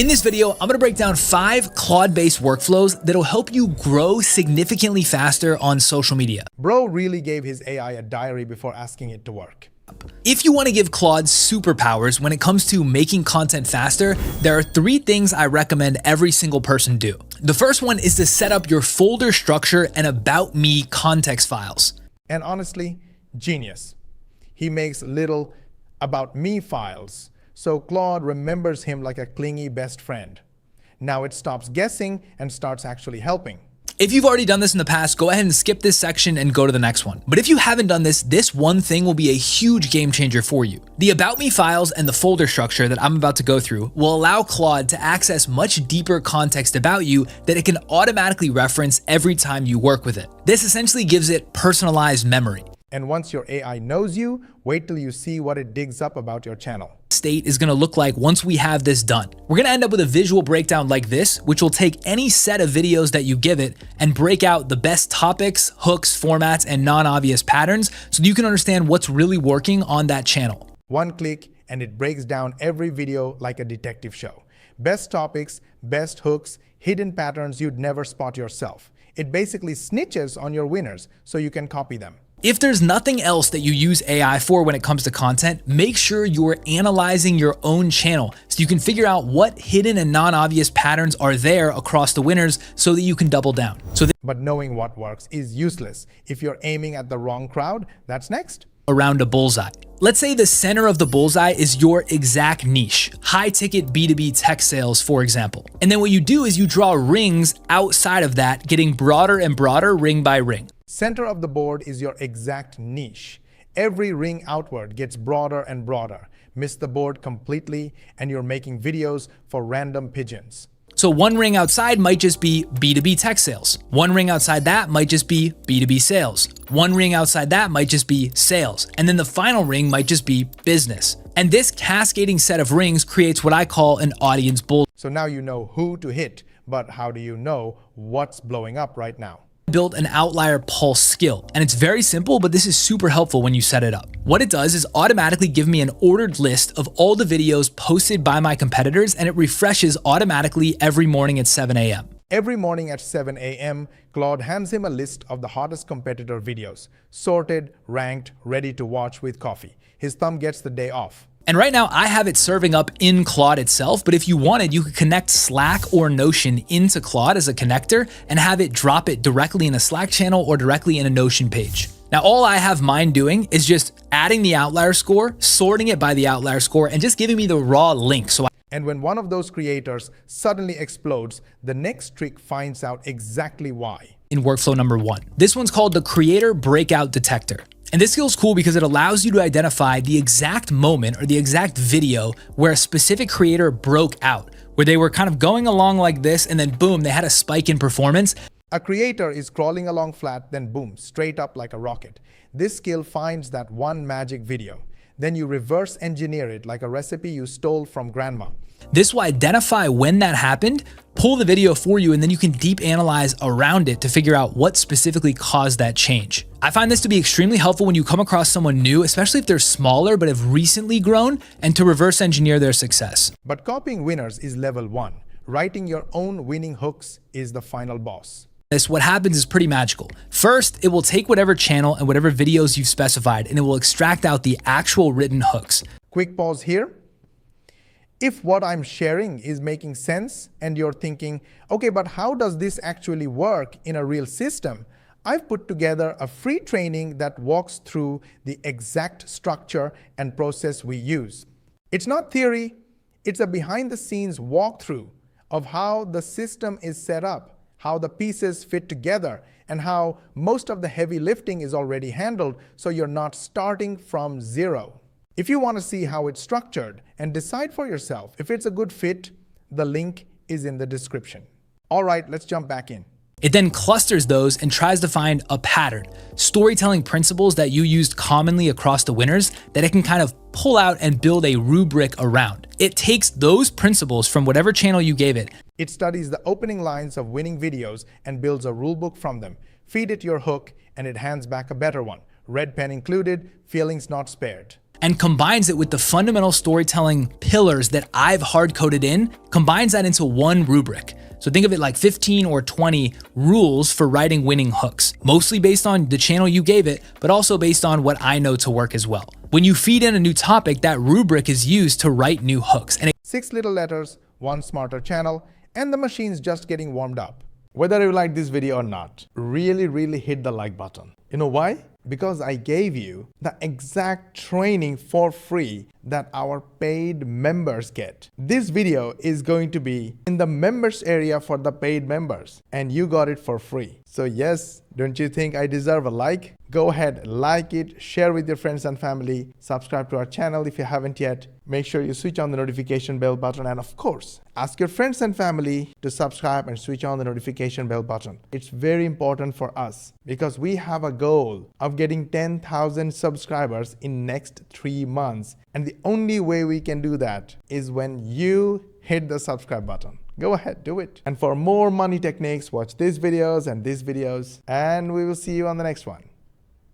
In this video, I'm gonna break down 5 Claude-based workflows that'll help you grow significantly faster on social media. Bro really gave his AI a diary before asking it to work. If you want to give Claude superpowers when it comes to making content faster, there are 3 things I recommend every single person do. The first one is to set up your folder structure and About Me context files. And honestly, genius. He makes little About Me files, so Claude remembers him like a clingy best friend. Now it stops guessing and starts actually helping. If you've already done this in the past, go ahead and skip this section and go to the next one. But if you haven't done this, this one thing will be a huge game changer for you. The About Me files and the folder structure that I'm about to go through will allow Claude to access much deeper context about you that it can automatically reference every time you work with it. This essentially gives it personalized memory. And once your AI knows you, wait till you see what it digs up about your channel. State is gonna look like once we have this done. We're gonna end up with a visual breakdown like this, which will take any set of videos that you give it and break out the best topics, hooks, formats, and non-obvious patterns so that you can understand what's really working on that channel. One click and it breaks down every video like a detective show. Best topics, best hooks, hidden patterns you'd never spot yourself. It basically snitches on your winners so you can copy them. If there's nothing else that you use AI for when it comes to content, make sure you're analyzing your own channel so you can figure out what hidden and non-obvious patterns are there across the winners so that you can double down. But knowing what works is useless. If you're aiming at the wrong crowd, that's next. Around a bullseye. Let's say the center of the bullseye is your exact niche, high-ticket B2B tech sales, for example. And then what you do is you draw rings outside of that, getting broader and broader ring by ring. Center of the board is your exact niche. Every ring outward gets broader and broader. Miss the board completely and you're making videos for random pigeons. So one ring outside might just be B2B tech sales. One ring outside that might just be B2B sales. One ring outside that might just be sales. And then the final ring might just be business. And this cascading set of rings creates what I call an audience bull. So now you know who to hit, but how do you know what's blowing up right now? Built an outlier pulse skill, and it's very simple, but this is super helpful when you set it up. What it does is automatically give me an ordered list of all the videos posted by my competitors, and it refreshes automatically every morning at 7 a.m. Every morning at 7 a.m., Claude hands him a list of the hottest competitor videos, sorted, ranked, ready to watch with coffee. His thumb gets the day off. And right now I have it serving up in Claude itself, but if you wanted, you could connect Slack or Notion into Claude as a connector and have it drop it directly in a Slack channel or directly in a Notion page. Now, all I have mine doing is just adding the outlier score, sorting it by the outlier score, and just giving me the raw link. And when one of those creators suddenly explodes, the next trick finds out exactly why. In workflow number 1. This one's called the Creator Breakout Detector. And this skill is cool because it allows you to identify the exact moment or the exact video where a specific creator broke out, where they were kind of going along like this and then boom, they had a spike in performance. A creator is crawling along flat, then boom, straight up like a rocket. This skill finds that one magic video. Then you reverse engineer it like a recipe you stole from grandma. This will identify when that happened, pull the video for you, and then you can deep analyze around it to figure out what specifically caused that change. I find this to be extremely helpful when you come across someone new, especially if they're smaller but have recently grown, and to reverse engineer their success. But copying winners is level 1. Writing your own winning hooks is the final boss. What happens is pretty magical. First, it will take whatever channel and whatever videos you've specified, and it will extract out the actual written hooks. Quick pause here. If what I'm sharing is making sense and you're thinking, okay, but how does this actually work in a real system? I've put together a free training that walks through the exact structure and process we use. It's not theory, it's a behind-the-scenes walkthrough of how the system is set up, how the pieces fit together, and how most of the heavy lifting is already handled, so you're not starting from zero. If you want to see how it's structured and decide for yourself if it's a good fit, the link is in the description. All right, let's jump back in. It then clusters those and tries to find a pattern, storytelling principles that you used commonly across the winners that it can kind of pull out and build a rubric around. It takes those principles from whatever channel you gave it. It studies the opening lines of winning videos and builds a rulebook from them. Feed it your hook and it hands back a better one. Red pen included, feelings not spared. and combines it with the fundamental storytelling pillars that I've hard-coded in, combines that into one rubric. So think of it like 15 or 20 rules for writing winning hooks, mostly based on the channel you gave it, but also based on what I know to work as well. When you feed in a new topic, that rubric is used to write new hooks. And 6 little letters, 1 smarter channel, and the machine's just getting warmed up. Whether you like this video or not, really hit the like button. You know why? Because I gave you the exact training for free that our paid members get. This video is going to be in the members area for the paid members, and you got it for free. So yes, don't you think I deserve a like? Go ahead, like it, share with your friends and family, subscribe to our channel if you haven't yet. Make sure you switch on the notification bell button, and of course, ask your friends and family to subscribe and switch on the notification bell button. It's very important for us because we have a goal of getting 10,000 subscribers in next 3 months. And the only way we can do that is when you hit the subscribe button. Go ahead, do it. And for more money techniques, watch these videos and we will see you on the next one.